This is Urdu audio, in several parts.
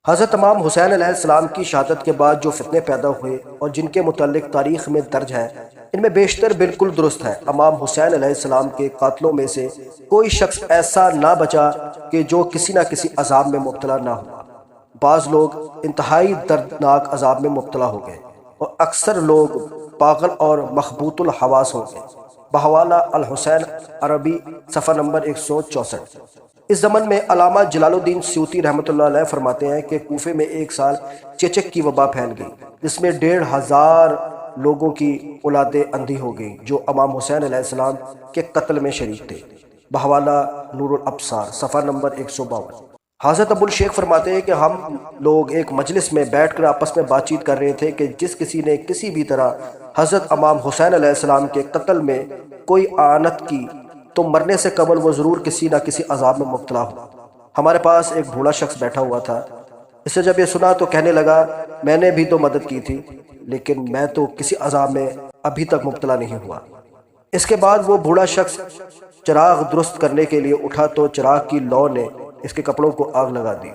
حضرت امام حسین علیہ السلام کی شہادت کے بعد جو فتنے پیدا ہوئے اور جن کے متعلق تاریخ میں درج ہے، ان میں بیشتر بالکل درست ہے۔ امام حسین علیہ السلام کے قاتلوں میں سے کوئی شخص ایسا نہ بچا کہ جو کسی نہ کسی عذاب میں مبتلا نہ ہوا۔ بعض لوگ انتہائی دردناک عذاب میں مبتلا ہو گئے اور اکثر لوگ پاگل اور مخبوط الحواس ہو گئے۔ بحوالہ الحسین عربی صفحہ نمبر 164۔ اس زمن میں علامہ جلال الدین سیوطی رحمۃ اللہ علیہ فرماتے ہیں کہ کوفے میں ایک سال چیچک کی وبا پھیل گئی، جس میں 1,500 لوگوں کی اولادیں اندھی ہو گئیں جو امام حسین علیہ السلام کے قتل میں شریک تھے۔ بحوالہ نور الابصار صفحہ نمبر 152۔ حضرت ابو الشیخ فرماتے ہیں کہ ہم لوگ ایک مجلس میں بیٹھ کر آپس میں بات چیت کر رہے تھے کہ جس کسی نے کسی بھی طرح حضرت امام حسین علیہ السلام کے قتل میں کوئی اعانت کی تو مرنے سے قبل وہ ضرور کسی نہ کسی عذاب میں مبتلا ہو۔ ہمارے پاس ایک بوڑھا شخص بیٹھا ہوا تھا۔ اس سے جب یہ سنا تو کہنے لگا، میں نے بھی تو مدد کی تھی لیکن میں تو کسی عذاب میں ابھی تک مبتلا نہیں ہوا۔ اس کے بعد وہ بوڑھا شخص چراغ درست کرنے کے لیے اٹھا تو چراغ کی لو نے اس کے کپڑوں کو آگ لگا دی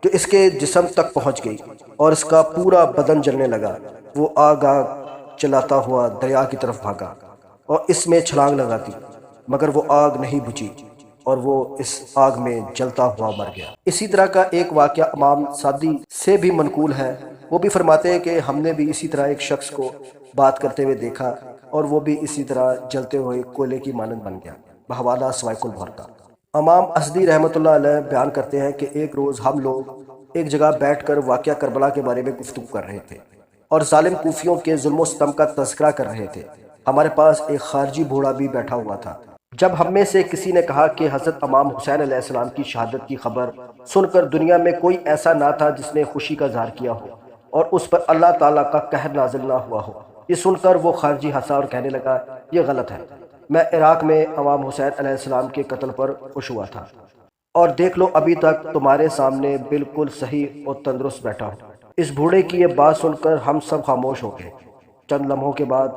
جو اس کے جسم تک پہنچ گئی اور اس کا پورا بدن جلنے لگا۔ وہ آگ چلاتا ہوا دریا کی طرف بھاگا اور اس میں چھلانگ لگا دی، مگر وہ آگ نہیں بجھی اور وہ اس آگ میں جلتا ہوا مر گیا۔ اسی طرح کا ایک واقعہ امام صادی سے بھی منقول ہے۔ وہ بھی فرماتے ہیں کہ ہم نے بھی اسی طرح ایک شخص کو بات کرتے ہوئے دیکھا اور وہ بھی اسی طرح جلتے ہوئے کوئلے کی مانند بن گیا۔ بحوالہ سوائق البرقع۔ امام ازدی رحمۃ اللہ علیہ بیان کرتے ہیں کہ ایک روز ہم لوگ ایک جگہ بیٹھ کر واقعہ کربلا کے بارے میں گفتگو کر رہے تھے اور ظالم کوفیوں کے ظلم و ستم کا تذکرہ کر رہے تھے۔ ہمارے پاس ایک خارجی بوڑھا بھی بیٹھا ہوا تھا۔ جب ہم میں سے کسی نے کہا کہ حضرت امام حسین علیہ السلام کی شہادت کی خبر سن کر دنیا میں کوئی ایسا نہ تھا جس نے خوشی کا اظہار کیا ہو اور اس پر اللہ تعالیٰ کا قہر نازل نہ ہوا ہو، یہ سن کر وہ خارجی ہنسا اور کہنے لگا، یہ غلط ہے، میں عراق میں امام حسین علیہ السلام کے قتل پر خوش ہوا تھا اور دیکھ لو ابھی تک تمہارے سامنے بالکل صحیح اور تندرست بیٹھا ہوں۔ اس بوڑھے کی یہ بات سن کر ہم سب خاموش ہو گئے۔ چند لمحوں کے بعد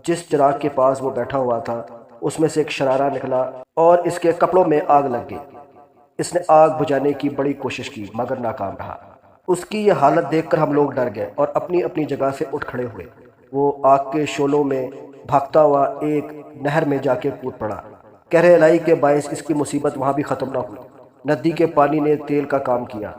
جس چراغ کے پاس وہ بیٹھا ہوا تھا اس میں سے ایک شرارہ نکلا اور اس کے کپڑوں میں آگ لگ گئی۔ اس نے آگ بجھانے کی بڑی کوشش کی مگر ناکام رہا۔ اس کی یہ حالت دیکھ کر ہم لوگ ڈر گئے اور اپنی اپنی جگہ سے اٹھ کھڑے ہوئے۔ وہ آگ کے شعلوں میں بھاگتا ہوا ایک نہر میں جا کے کود پڑا۔ قہر الہی کے باعث اس کی مصیبت وہاں بھی ختم نہ ہوئی۔ ندی کے پانی نے تیل کا کام کیا۔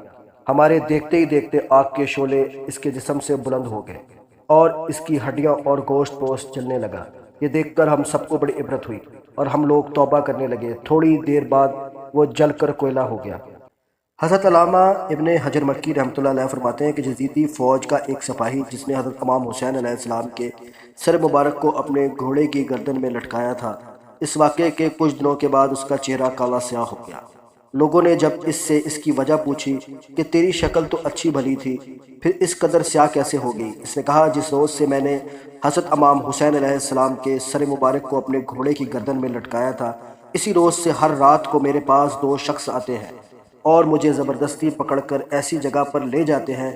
ہمارے دیکھتے ہی دیکھتے آگ کے شعلے اس کے جسم سے بلند ہو گئے اور اس کی ہڈیاں اور گوشت پوست جلنے لگا۔ یہ دیکھ کر ہم سب کو بڑی عبرت ہوئی اور ہم لوگ توبہ کرنے لگے۔ تھوڑی دیر بعد وہ جل کر کوئلہ ہو گیا۔ حضرت علامہ ابن حجر مکی رحمۃ اللہ علیہ فرماتے ہیں کہ یزیدی فوج کا ایک سپاہی جس نے حضرت امام حسین علیہ السلام کے سر مبارک کو اپنے گھوڑے کی گردن میں لٹکایا تھا، اس واقعے کے کچھ دنوں کے بعد اس کا چہرہ کالا سیاہ ہو گیا۔ لوگوں نے جب اس سے اس کی وجہ پوچھی کہ تیری شکل تو اچھی بھلی تھی، پھر اس قدر سیاہ کیسے ہو گئی؟ اس نے کہا، جس روز سے میں نے حضرت امام حسین علیہ السلام کے سر مبارک کو اپنے گھوڑے کی گردن میں لٹکایا تھا، اسی روز سے ہر رات کو میرے پاس 2 شخص آتے ہیں اور مجھے زبردستی پکڑ کر ایسی جگہ پر لے جاتے ہیں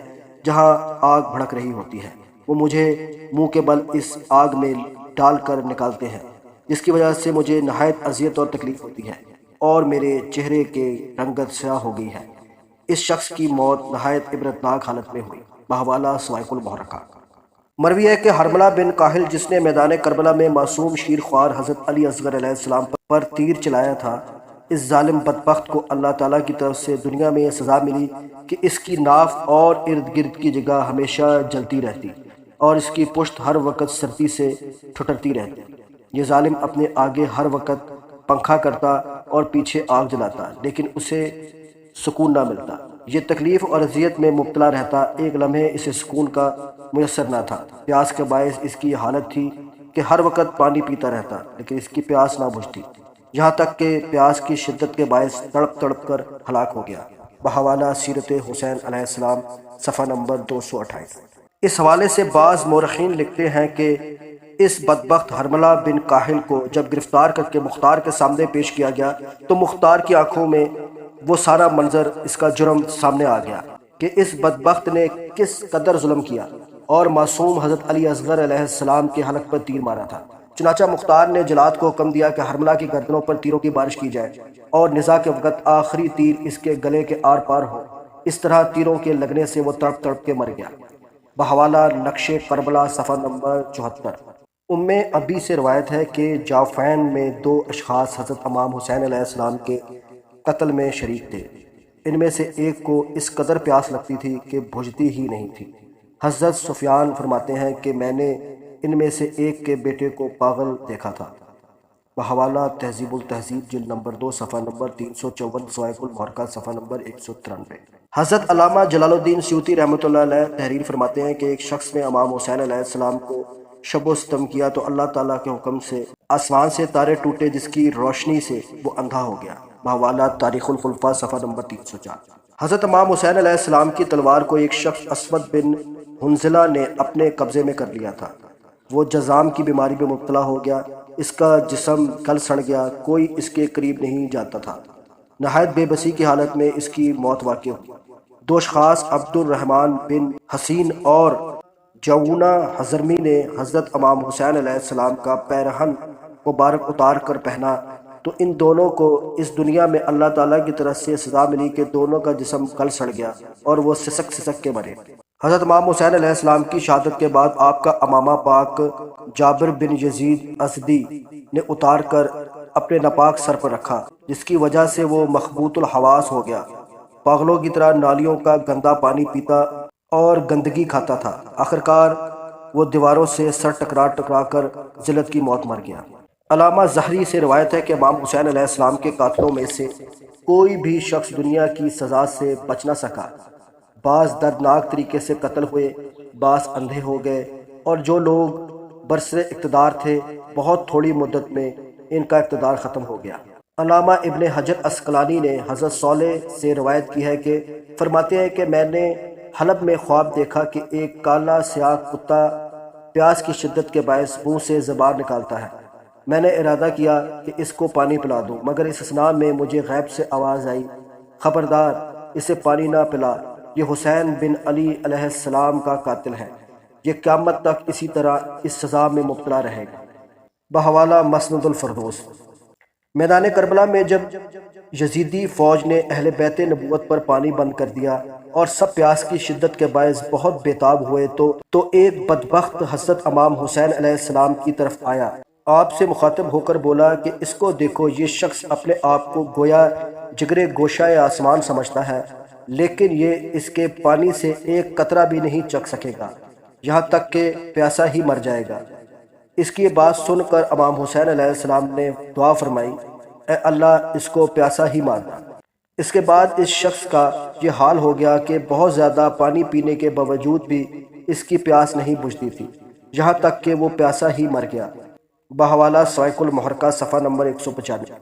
جہاں آگ بھڑک رہی ہوتی ہے۔ وہ مجھے منہ کے بل اس آگ میں ڈال کر نکالتے ہیں، جس کی وجہ سے مجھے نہایت اذیت اور تکلیف ہوتی ہے اور میرے چہرے کے رنگت سیاہ ہو گئی ہے۔ اس شخص کی موت نہایت عبرتناک حالت میں ہوئی۔ بحوالہ سوائق البرقع۔ مروی ہے کہ حرملہ بن کاہل جس نے میدان کربلا میں معصوم شیر خوار حضرت علی اصغر علیہ السلام پر تیر چلایا تھا، اس ظالم بدبخت کو اللہ تعالیٰ کی طرف سے دنیا میں یہ سزا ملی کہ اس کی ناف اور ارد گرد کی جگہ ہمیشہ جلتی رہتی اور اس کی پشت ہر وقت سردی سے ٹھٹرتی رہتی۔ یہ ظالم اپنے آگے ہر وقت پنکھا کرتا اور پیچھے آگ جلاتا لیکن اسے سکون نہ ملتا۔ یہ تکلیف اور اذیت میں مبتلا رہتا، ایک لمحے اسے سکون کا میسر نہ تھا۔ پیاس کے باعث اس کی یہ حالت تھی کہ ہر وقت پانی پیتا رہتا لیکن اس کی پیاس نہ بجھتی، یہاں تک کہ پیاس کی شدت کے باعث تڑپ تڑپ کر ہلاک ہو گیا۔ بحوالہ سیرت حسین علیہ السلام صفحہ نمبر 228۔ اس حوالے سے بعض مورخین لکھتے ہیں کہ اس بدبخت حرملہ بن کاہل کو جب گرفتار کر کے مختار کے سامنے پیش کیا گیا تو مختار کی آنکھوں میں وہ سارا منظر، اس کا جرم سامنے آ گیا کہ اس بدبخت نے کس قدر ظلم کیا اور معصوم حضرت علی اصغر علیہ السلام کے حلق پر تیر مارا تھا۔ چنانچہ مختار نے جلاد کو حکم دیا کہ حرملہ کی گردنوں پر تیروں کی بارش کی جائے اور نزاع کے وقت آخری تیر اس کے گلے کے آر پار ہو۔ اس طرح تیروں کے لگنے سے وہ تڑپ تڑپ کے مر گیا۔ بحوالہ نقش کربلا صفحہ نمبر 74۔ ام ابی سے روایت ہے کہ جعفین میں 2 اشخاص حضرت امام حسین علیہ السلام کے قتل میں شریک تھے۔ ان میں سے ایک کو اس قدر پیاس لگتی تھی کہ بجھتی ہی نہیں تھی۔ حضرت سفیان فرماتے ہیں کہ میں نے ان میں سے ایک کے بیٹے کو پاگل دیکھا تھا۔ بحوالہ تہذیب التہذیب جلد نمبر 2 صفحہ نمبر 354، صواعق المحرقہ صفحہ نمبر 193۔ حضرت علامہ جلال الدین سیوطی رحمۃ اللہ علیہ تحریر فرماتے ہیں کہ ایک شخص نے امام حسین علیہ السلام کو شب و ستم کیا تو اللہ تعالیٰ کے حکم سے آسمان سے تارے ٹوٹے جس کی روشنی سے وہ اندھا ہو گیا۔ بحوالہ تاریخ الخلفاء صفحہ نمبر 304۔ حضرت امام حسین علیہ السلام کی تلوار کو ایک شخص اسود بن حنظلہ نے اپنے قبضے میں کر لیا تھا۔ وہ جذام کی بیماری میں مبتلا ہو گیا، اس کا جسم گل سڑ گیا، کوئی اس کے قریب نہیں جاتا تھا۔ نہایت بے بسی کی حالت میں اس کی موت واقع ہوئی۔ 2 اشخاص عبد الرحمن بن حسین اور جونا حضرمی نے حضرت امام حسین علیہ السلام کا پیرہن مبارک اتار کر پہنا تو ان دونوں کو اس دنیا میں اللہ تعالیٰ کی طرف سے سزا ملی کہ دونوں کا جسم گل سڑ گیا اور وہ سسک سسک کے مرے۔ حضرت امام حسین علیہ السلام کی شہادت کے بعد آپ کا امامہ پاک جابر بن یزید ازدی نے اتار کر اپنے ناپاک سر پر رکھا، جس کی وجہ سے وہ مخبوط الحواس ہو گیا، پاگلوں کی طرح نالیوں کا گندا پانی پیتا اور گندگی کھاتا تھا۔ آخرکار وہ دیواروں سے سر ٹکرا کر ذلت کی موت مر گیا۔ علامہ زہری سے روایت ہے کہ امام حسین علیہ السلام کے قاتلوں میں سے کوئی بھی شخص دنیا کی سزا سے بچ نہ سکا۔ بعض دردناک طریقے سے قتل ہوئے، بعض اندھے ہو گئے، اور جو لوگ برسر اقتدار تھے بہت تھوڑی مدت میں ان کا اقتدار ختم ہو گیا۔ علامہ ابن حجر عسقلانی نے حضرت صالح سے روایت کی ہے کہ فرماتے ہیں کہ میں نے حلب میں خواب دیکھا کہ ایک کالا سیاہ کتا پیاس کی شدت کے باعث منہ سے زبان نکالتا ہے۔ میں نے ارادہ کیا کہ اس کو پانی پلا دوں، مگر اس اثناء میں مجھے غیب سے آواز آئی، خبردار اسے پانی نہ پلا، یہ حسین بن علی علیہ السلام کا قاتل ہے، یہ قیامت تک اسی طرح اس سزا میں مبتلا رہے گا۔ بحوالہ مسند الفردوس۔ میدان کربلا میں جب یزیدی فوج نے اہل بیت نبوت پر پانی بند کر دیا اور سب پیاس کی شدت کے باعث بہت بےتاب ہوئے تو ایک بدبخت حضرت امام حسین علیہ السلام کی طرف آیا، آپ سے مخاطب ہو کر بولا کہ اس کو دیکھو، یہ شخص اپنے آپ کو گویا جگرے گوشہ آسمان سمجھتا ہے، لیکن یہ اس کے پانی سے ایک قطرہ بھی نہیں چکھ سکے گا، یہاں تک کہ پیاسا ہی مر جائے گا۔ اس کی یہ بات سن کر امام حسین علیہ السلام نے دعا فرمائی، اے اللہ اس کو پیاسا ہی مارنا۔ اس کے بعد اس شخص کا یہ حال ہو گیا کہ بہت زیادہ پانی پینے کے باوجود بھی اس کی پیاس نہیں بجھتی تھی، یہاں تک کہ وہ پیاسا ہی مر گیا۔ بحوالہ صواعق المحرقہ صفحہ نمبر 195۔